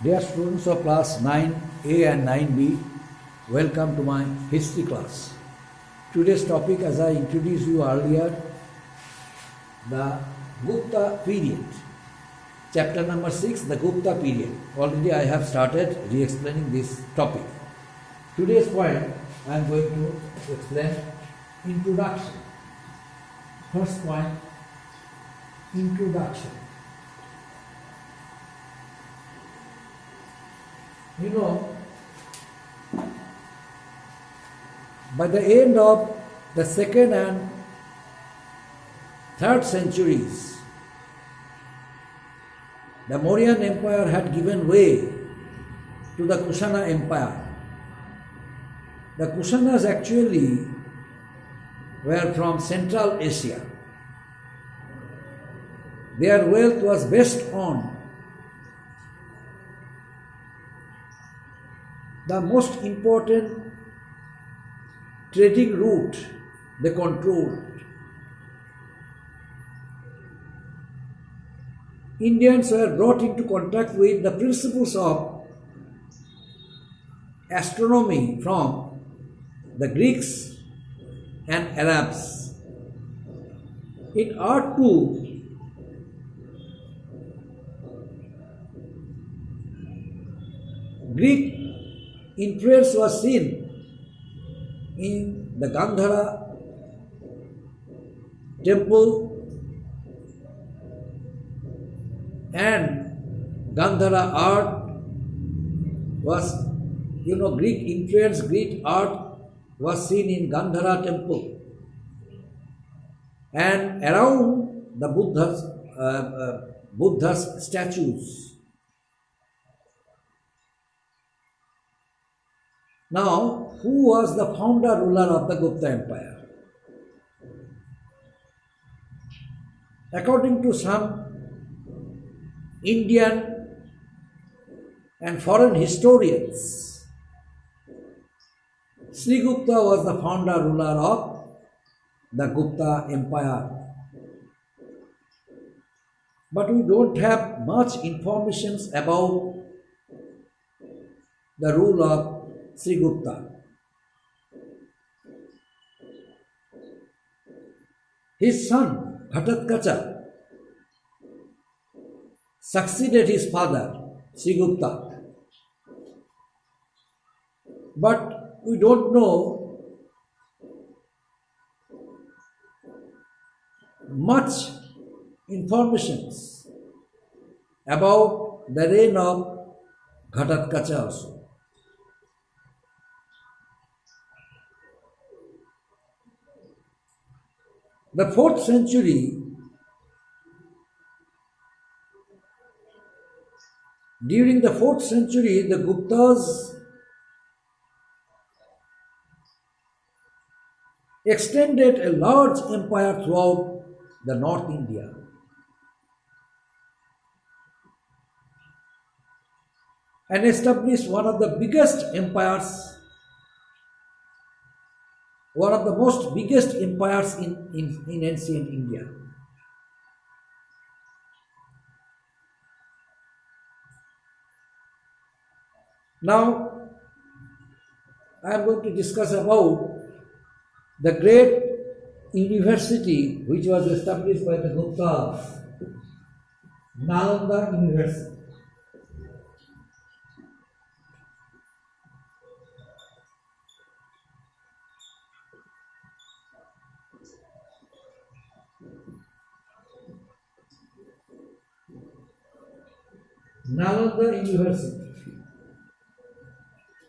Dear students of class 9A and 9B, welcome to my history class. Today's topic, as I introduced you earlier, the Gupta period. Chapter number 6, the Gupta period. Already I have started re-explaining this topic. Today's point, I am going to explain introduction. First point, introduction. You know, by the end of the 2nd and 3rd centuries, the Mauryan Empire had given way to the Kushana Empire. The Kushanas actually were from Central Asia. Their wealth was based on the most important trading route they controlled. Indians were brought into contact with the principles of astronomy from the Greeks and Arabs. In art too, Greek influence was seen in the Gandhara temple and Gandhara art was, Greek influence, Greek art was seen in Gandhara temple and around the Buddha's statues. Now, who was the founder ruler of the Gupta Empire? According to some Indian and foreign historians, Sri Gupta was the founder ruler of the Gupta Empire. But we don't have much information about the rule of Sri Gupta. His son Ghatotkacha succeeded his father Sri Gupta, but we don't know much information about the reign of Ghatotkacha also. The 4th century, during the 4th century, the Guptas extended a large empire throughout the North India. And established one of the biggest empires, one of the most biggest empires in ancient India. Now, I am going to discuss about the great university which was established by the Guptas, Nalanda University. Nalanda University.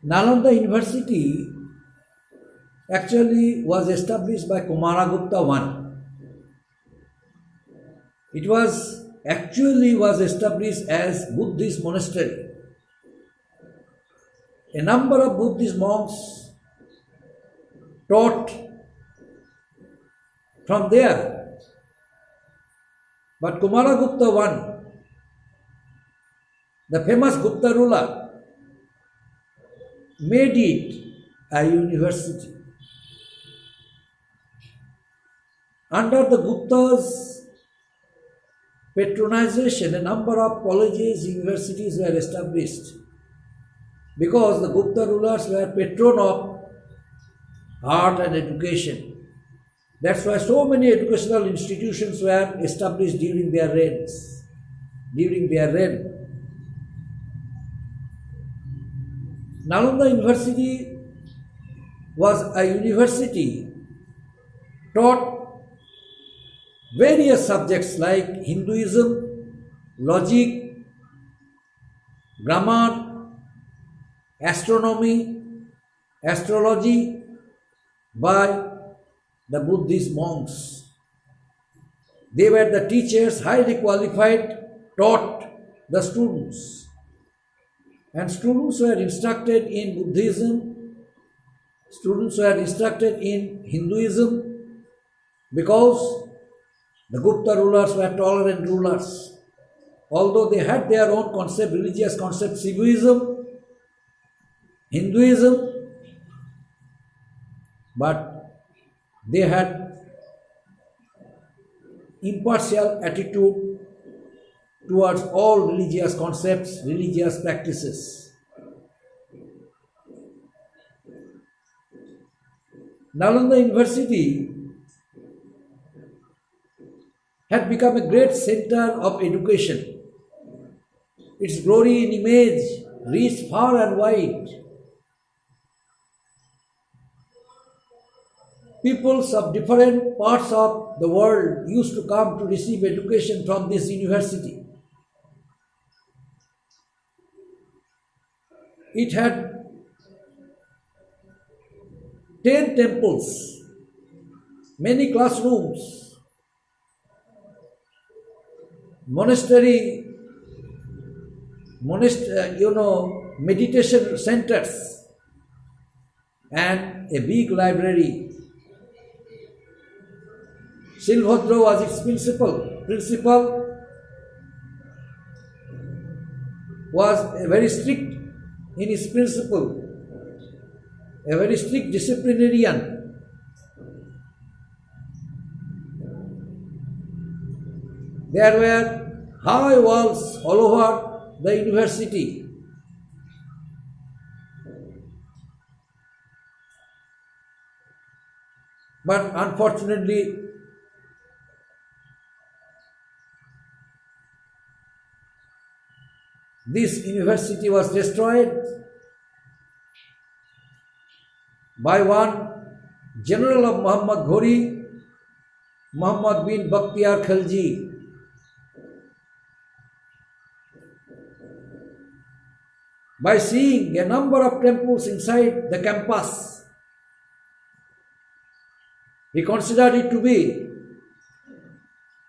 Nalanda University actually was established by Kumaragupta I. It was established as Buddhist monastery. A number of Buddhist monks taught from there. But Kumaragupta I, the famous Gupta ruler, made it a university. Under the Guptas, patronization, a number of colleges, universities were established because the Gupta rulers were patron of art and education. That's why so many educational institutions were established during their reigns, during their reign. Nalanda University was a university taught various subjects like Hinduism, logic, grammar, astronomy, astrology by the Buddhist monks. They were the teachers, highly qualified, taught the students. And students were instructed in Buddhism, students were instructed in Hinduism because the Gupta rulers were tolerant rulers. Although they had their own concept, religious concept, Sibuism, Hinduism, but they had impartial attitude towards all religious concepts, religious practices. Nalanda University had become a great center of education. Its glory in image reached far and wide. Peoples of different parts of the world used to come to receive education from this university. It had 10 temples, many classrooms, meditation centers, and a big library. Silbhadra was its principal. Principal was very strict in his principle, a very strict disciplinarian. There were high walls all over the university. But unfortunately, this university was destroyed by one general of Muhammad Ghori, Muhammad bin Bakhtiar Khalji. By seeing a number of temples inside the campus, he considered it to be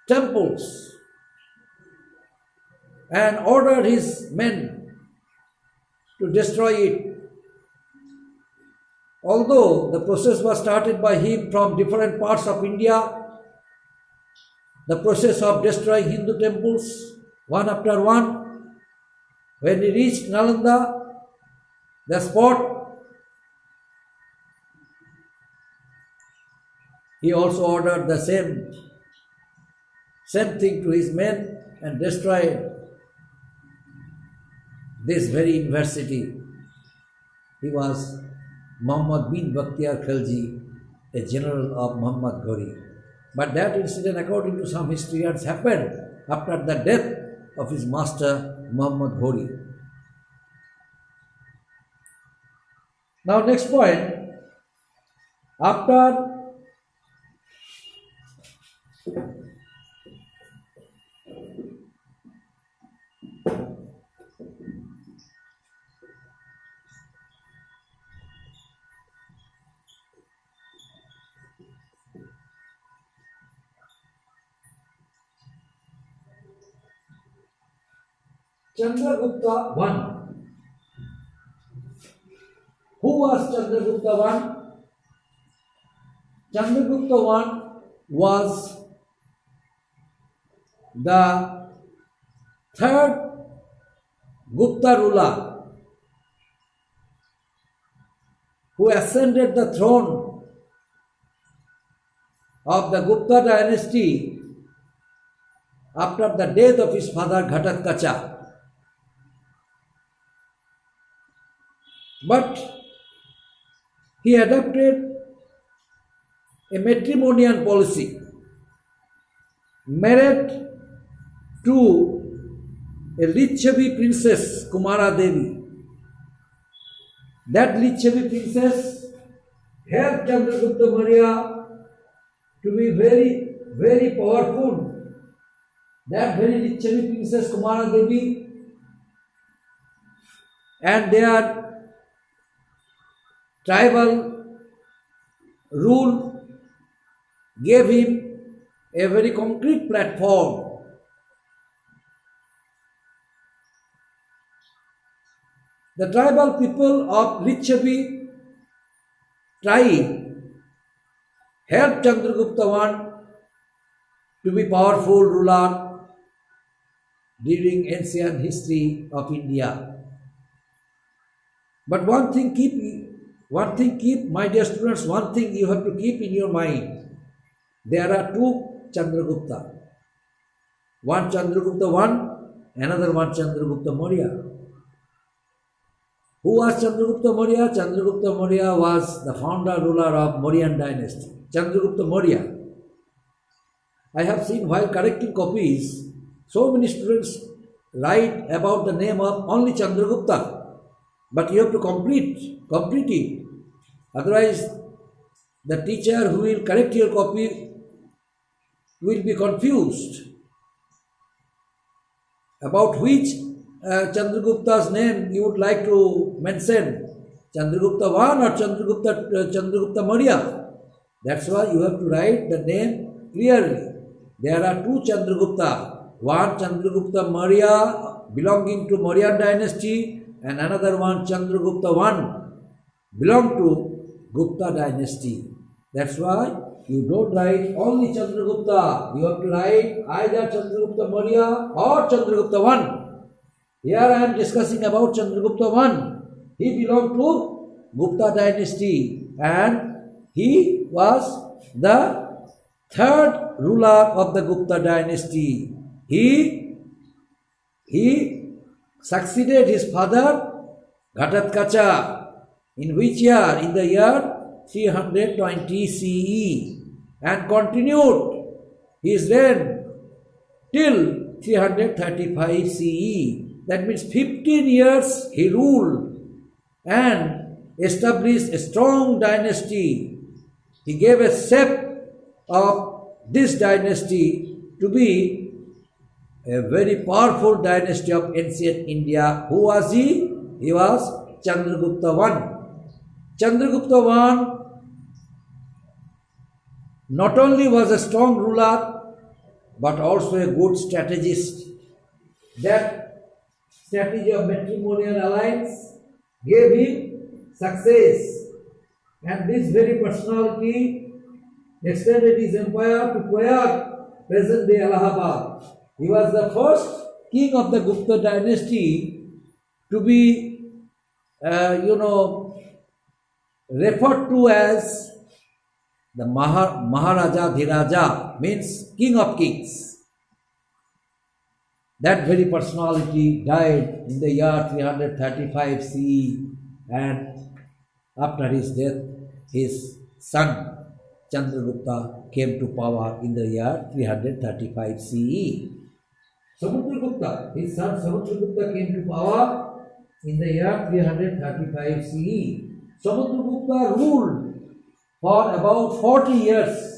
temples and ordered his men to destroy it. Although the process was started by him from different parts of India, the process of destroying Hindu temples one after one, when he reached Nalanda, the spot, he also ordered the same thing to his men and destroyed this very university. He was Muhammad bin Bakhtiar Khalji, a general of Muhammad Ghori. But that incident, according to some historians, happened after the death of his master Muhammad Ghori. Now next point, after Chandragupta I. Who was Chandragupta I? Chandragupta I was the third Gupta ruler who ascended the throne of the Gupta dynasty after the death of his father Ghatatkacha. But he adopted a matrimonial policy, married to a Lichavi princess, Kumara Devi. That Lichavi princess helped Chandragupta Maurya to be very, very powerful. That very Lichavi princess, Kumara Devi, and their tribal rule gave him a very concrete platform. The tribal people of Lichavi tribe helped Chandragupta I to be powerful ruler during ancient history of India. But one thing keep, my dear students, one thing you have to keep in your mind. There are two Chandragupta. One Chandragupta I, another one Chandragupta Maurya. Who was Chandragupta Maurya? Chandragupta Maurya was the founder ruler of Mauryan dynasty. Chandragupta Maurya. I have seen while correcting copies, so many students write about the name of only Chandragupta. But you have to complete it. Otherwise, the teacher who will correct your copy will be confused about which Chandragupta's name you would like to mention, Chandragupta I or Chandragupta Maurya. That's why you have to write the name clearly. There are two Chandragupta. One Chandragupta Maurya belonging to Mauryan dynasty and another one Chandragupta I belong to Gupta dynasty. That's why you don't write only Chandragupta. You have to write either Chandragupta Maurya or Chandragupta I. Here I am discussing about Chandragupta I. He belonged to Gupta dynasty and he was the third ruler of the Gupta dynasty. He succeeded his father Ghatatkacha. In which year? In the year 320 CE and continued his reign till 335 CE. That means 15 years he ruled and established a strong dynasty. He gave a shape of this dynasty to be a very powerful dynasty of ancient India. Who was he? He was Chandragupta I. Chandragupta I not only was a strong ruler but also a good strategist. That strategy of matrimonial alliance gave him success, and this very personality extended his empire to Koyat, present-day Allahabad. He was the first king of the Gupta dynasty to be, referred to as the Maharaja Dhiraja, means king of kings. That very personality died in the year 335 CE, and after his death, his son Chandragupta came to power in the year 335 CE. Samudragupta, his son Samudragupta came to power in the year 335 CE. Samudragupta ruled for about 40 years.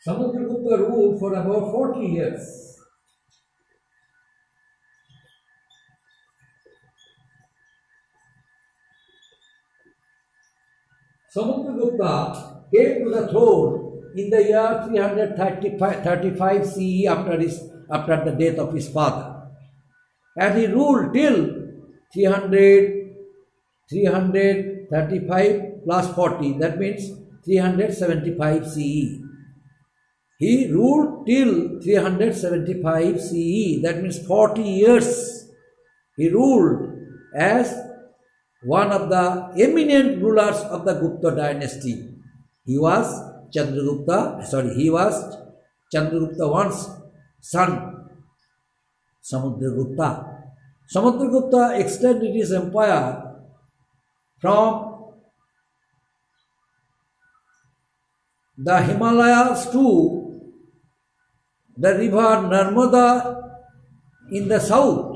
Samudragupta ruled for about 40 years. Samudragupta came to the throne in the year 335 CE after the death of his father. And he ruled till 335 plus 40, that means 375 CE. He ruled till 375 CE, that means 40 years. He ruled as one of the eminent rulers of the Gupta dynasty. He was Chandragupta I's son, Samudragupta. Samudragupta extended his empire from the Himalayas to the river Narmada in the south,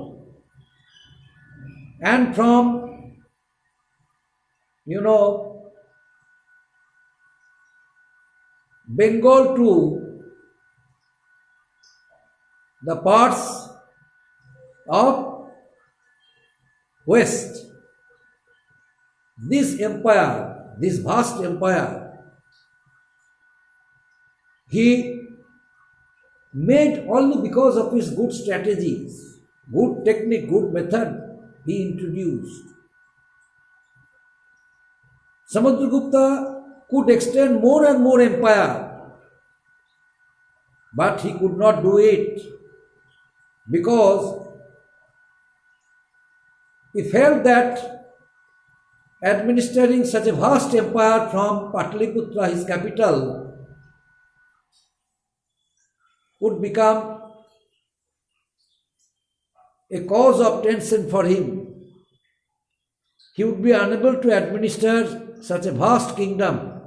and from Bengal to the parts of west. This empire, this vast empire, he made only because of his good strategies, good technique, good method he introduced. Samudragupta could extend more and more empire, but he could not do it because he felt that administering such a vast empire from Pataliputra, his capital, would become a cause of tension for him. He would be unable to administer such a vast kingdom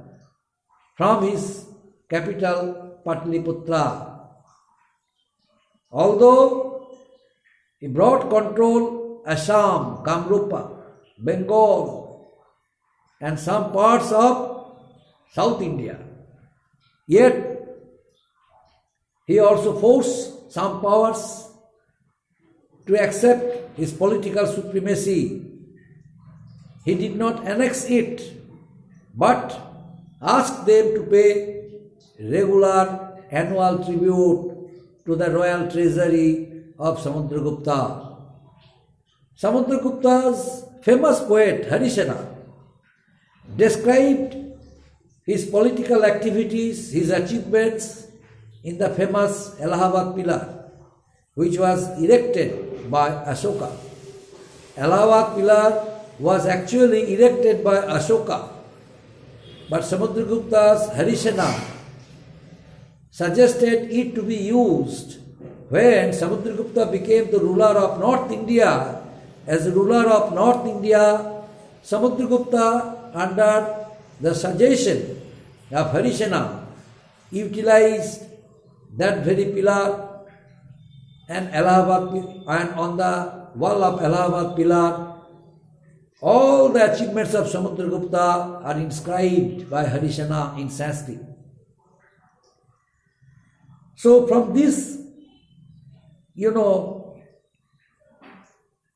from his capital Pataliputra. Although he brought control Assam, Kamrupa, Bengal and some parts of South India, yet he also forced some powers to accept his political supremacy. He did not annex it, but asked them to pay regular annual tribute to the royal treasury of Samudragupta. Samudragupta's famous poet Harisena described his political activities, his achievements in the famous Allahabad pillar, which was erected by Ashoka. Allahabad pillar was actually erected by Ashoka, but Samudragupta's Harisena suggested it to be used when Samudragupta became the ruler of North India. As the ruler of North India, Samudragupta, under the suggestion of Harisena, utilized that very pillar and on the wall of Allahabad pillar, all the achievements of Samudragupta are inscribed by Harisena in Sanskrit. So from this,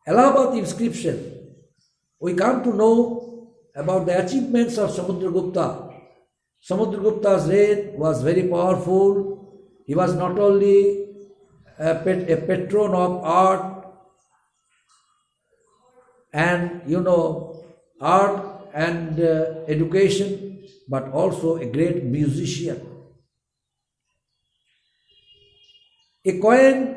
Allahabad inscription, we come to know about the achievements of Samudragupta. Samudragupta's reign was very powerful. He was not only a patron of art and education, but also a great musician. A coin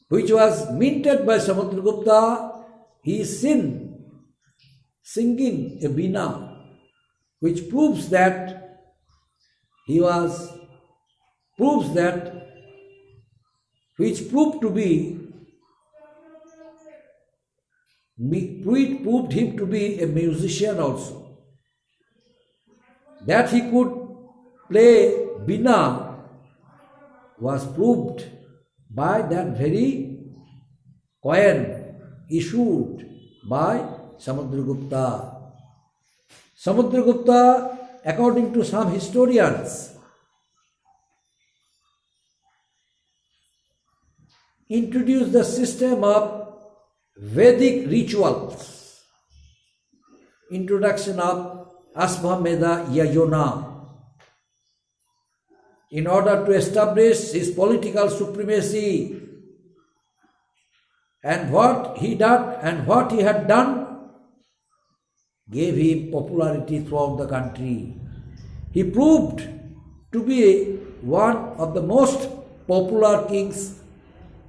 which was minted by Samudragupta, he is singing a veena, which proves which proved him to be a musician also. That he could play veena was proved by that very coin issued by Samudragupta. Samudragupta, according to some historians, introduced the system of Vedic rituals, introduction of Ashvamedha Yajna, in order to establish his political supremacy. And what he had done gave him popularity throughout the country. He proved to be one of the most popular kings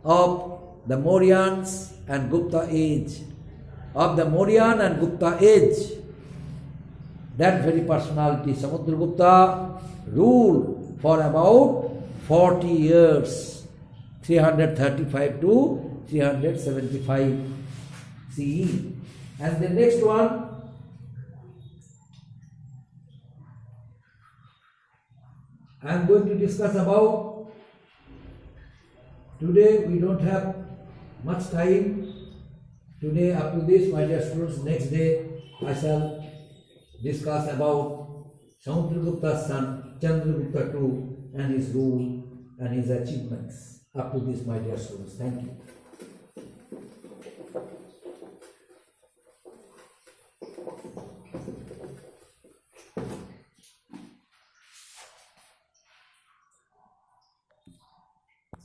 of the Mauryans and Gupta age. Of the Mauryan and Gupta age, that very personality, Samudragupta, ruled for about 40 years, 335 to 375 CE. And the next one, I am going to discuss about, today we don't have much time. Today up to this, my dear students, next day I shall discuss about Samudragupta's son Chandragupta II and his rule and his achievements. Up to this, my dear students. Thank you.